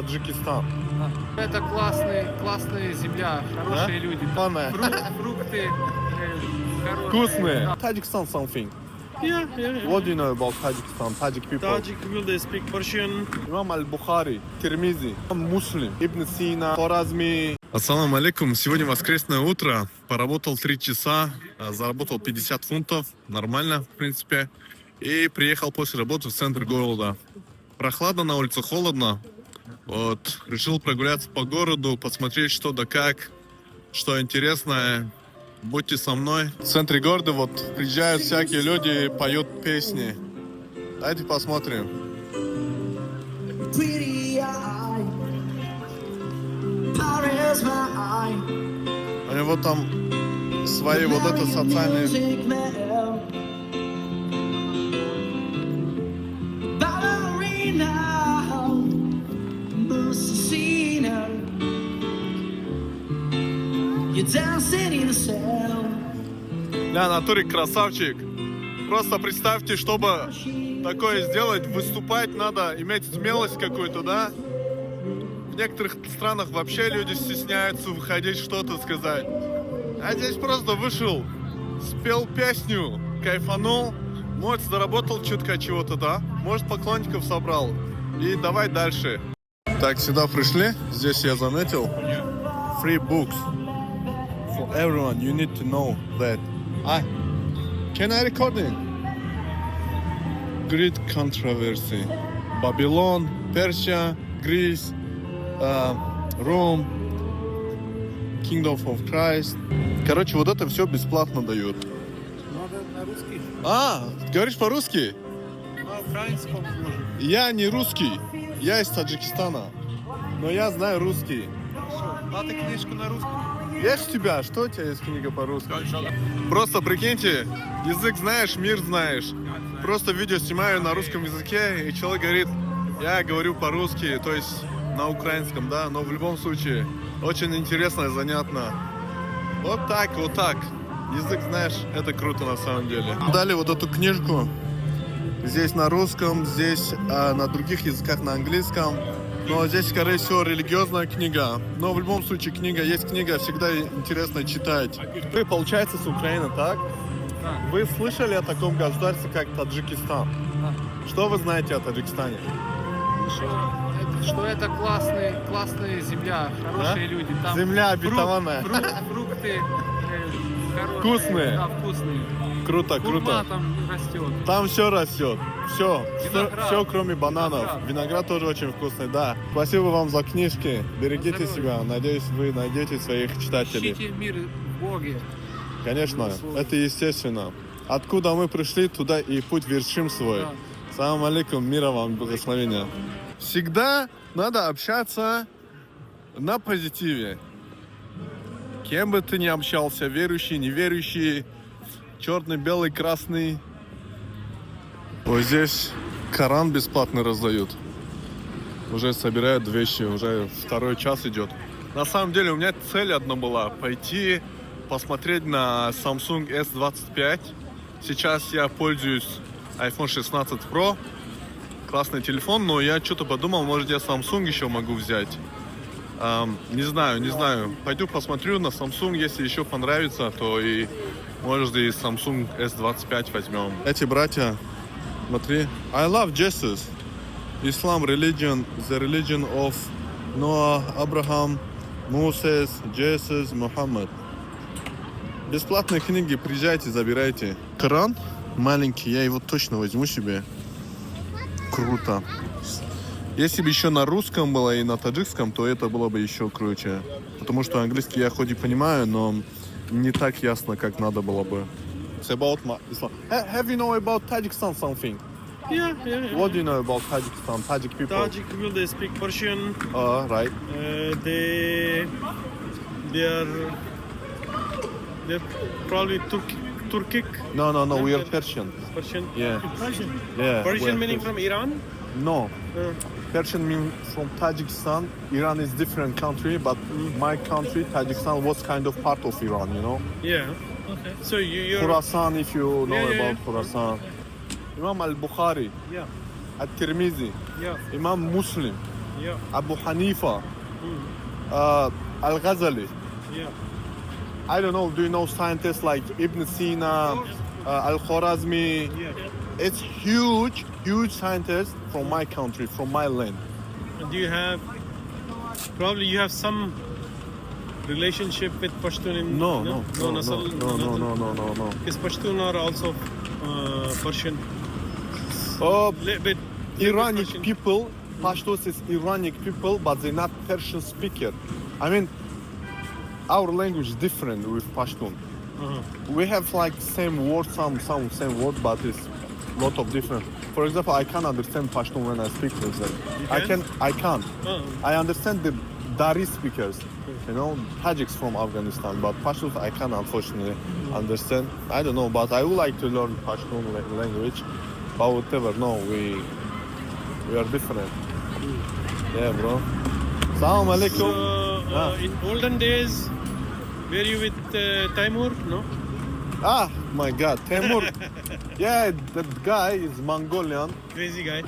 Таджикистан. Это классная земля, хорошие люди. Главное. Фрукты хорошие. Вкусные. Да. Tajikistan something. Yeah. What do you know about Tajikistan? Tajik people. Tajik people, they speak Persian. Имам Аль-Бухари, Тирмизи, Муслим, Ибн Сина, Хоразми. Ассаламу алейкум. Сегодня воскресное утро. Поработал 3 часа, заработал 50 фунтов. Нормально, в принципе. И приехал после работы в центр города. Прохладно на улице, холодно. Вот, решил прогуляться по городу, посмотреть что да как, что интересное. Будьте со мной. В центре города вот приезжают всякие люди, поют песни. Давайте посмотрим. У него там свои вот это социальные... Да, натуре красавчик. Просто представьте, чтобы такое сделать, выступать надо, иметь смелость какую-то, да? В некоторых странах вообще люди стесняются выходить что-то сказать. А здесь просто вышел, спел песню, кайфанул, может заработал чутка чего-то, да? Может поклонников собрал. И давай дальше. Так, сюда пришли. Здесь я заметил. Free books. For everyone, you need to know that. Can I recording? Great controversy. Babylon, Persia, Greece, Rome, Kingdom of Christ. Короче, вот это все бесплатно дают. Надо на русский. Говоришь по-русски? На украинском можно. Я не русский. Я из Таджикистана. Но я знаю русский. Надо книжку на русском. Есть у тебя? Что у тебя есть книга по-русски? Просто прикиньте, язык знаешь, мир знаешь. Просто видео снимаю на русском языке, и человек говорит, я говорю по-русски, то есть на украинском, да, но в любом случае очень интересно и занятно. Вот так, вот так. Язык знаешь, это круто на самом деле. Дали вот эту книжку. Здесь на русском, здесь на других языках на английском. Но здесь, скорее всего, религиозная книга. Но в любом случае, есть книга, всегда интересно читать. Вы, получается, с Украины, так? Да. Вы слышали о таком государстве, как Таджикистан? Да. Что вы знаете о Таджикистане? Что это классная земля, хорошие люди. Там Земля обетованная. Фрукты хорошие. Вкусные. Да, вкусные. Круто, Хурма круто. там растет. Там все растет. Все, Виноград. кроме бананов. Виноград тоже очень вкусный, да. Спасибо вам за книжки. Берегите себя. Надеюсь, вы найдете своих читателей. Ищите мир в Боге. Конечно, это естественно. Откуда мы пришли, туда и путь вершим свой. Да. Салам алейкум, мира вам, благословения. Всегда надо общаться на позитиве. Кем бы ты ни общался, верующий, неверующий, черный, белый, красный. Вот здесь Коран бесплатно раздают. Уже собирают вещи, уже 2-й час идет. На самом деле у меня цель одна была, пойти посмотреть на Samsung S25. Сейчас я пользуюсь iPhone 16 Pro. Классный телефон, но я что-то подумал, может я Samsung еще могу взять. Не знаю. Пойду посмотрю на Samsung, если еще понравится, то и может и Samsung S25 возьмем. Эти братья, смотри. I love Jesus. Islam religion, the religion of Noah, Abraham, Moses, Jesus, Muhammad. Бесплатные книги, приезжайте, забирайте. Коран маленький, я его точно возьму себе. Круто. Если бы еще на русском было и на таджикском, то это было бы еще круче. Потому что английский я хоть и понимаю, но не так ясно, как надо было бы. It's about Islam. Have you know about Tajikistan something? Yeah. What do you know about Tajikistan? Tajik people. Tajik people, they speak Persian. Right. They're probably Turkic. No, we are Persian. Persian. Yeah. Persian. Yeah. we Persian are meaning from Iran. No. Persian means from Tajikistan. Iran is different country, but my country, Tajikistan, was kind of part of Iran, you know? Yeah. Okay. So you're. Khurasan, if you know Yeah. about Khurasan. Imam Al-Bukhari, Yeah. At-Tirmizi, Yeah. Imam Muslim, Yeah. Abu Hanifa, Al-Ghazali. Yeah. I don't know, do you know scientists like Ibn Sina, Al-Khwarazmi? Yeah. It's huge scientists from my country, from my land. And do you have probably you have some relationship with Pashtun in No. Nasal, No. Because Pashtun are also Persian. Little bit Iranic Persian. people, Pashtuns is Iranic people, but they're not Persian speaker. I mean, our language is different with Pashtun. Uh-huh. We have like same word, some same word, but it's lot of different. For example, I can't understand Pashtun when I speak with them. You I can't. Uh-huh. I understand the Dari speakers, you know, Tajiks from Afghanistan, but Pashtun I can't unfortunately understand. I don't know, but I would like to learn Pashtun language. But whatever, no, we are different. Yeah, bro. Salam So, alaikum. in olden days, were you with Timur? No. Ah, my God, Temur. Yeah, that guy is Mongolian. Crazy guy.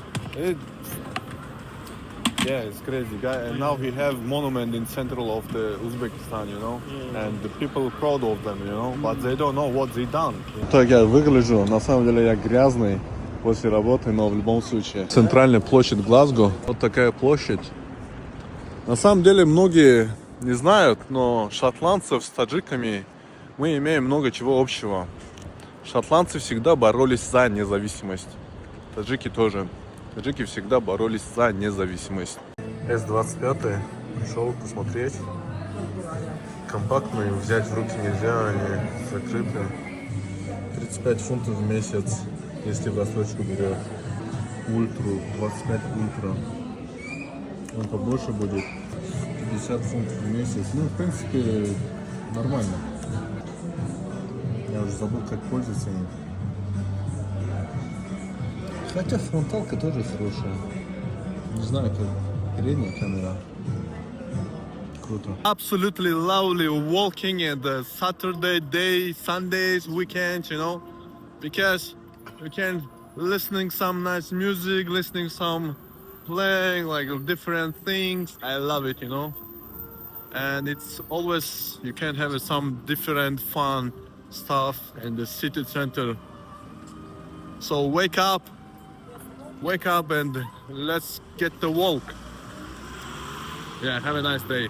Yeah, it's crazy guy. And now we have monument in central of the Uzbekistan, you know, and the people proud of them, you know, but they don't know what they done. Так я выгляжу, на самом деле я грязный после работы, но в любом случае. Центральная площадь Глазго. Вот такая площадь. На самом деле многие не знают, но шотландцев с таджиками мы имеем много чего общего. Шотландцы всегда боролись за независимость. Таджики тоже. Таджики всегда боролись за независимость. С-25 пришел посмотреть. Компактный, взять в руки нельзя, они закрыты. 35 фунтов в месяц, если в рассрочку берет. Ультру, 25 ультра. Он побольше будет. 50 фунтов в месяц. Ну, в принципе, нормально. Я уже забыл, как пользоваться им. Хотя фронталка тоже хорошая. Не знаю, как передняя камера. Круто. Absolutely lovely walking at the Saturday day, Sundays, weekends, you know, because you can listening some nice music, listening some playing like different things. I love it, you know, and it's always you can have some different fun stuff in the city center. So wake up and let's get the walk. Yeah, have a nice day.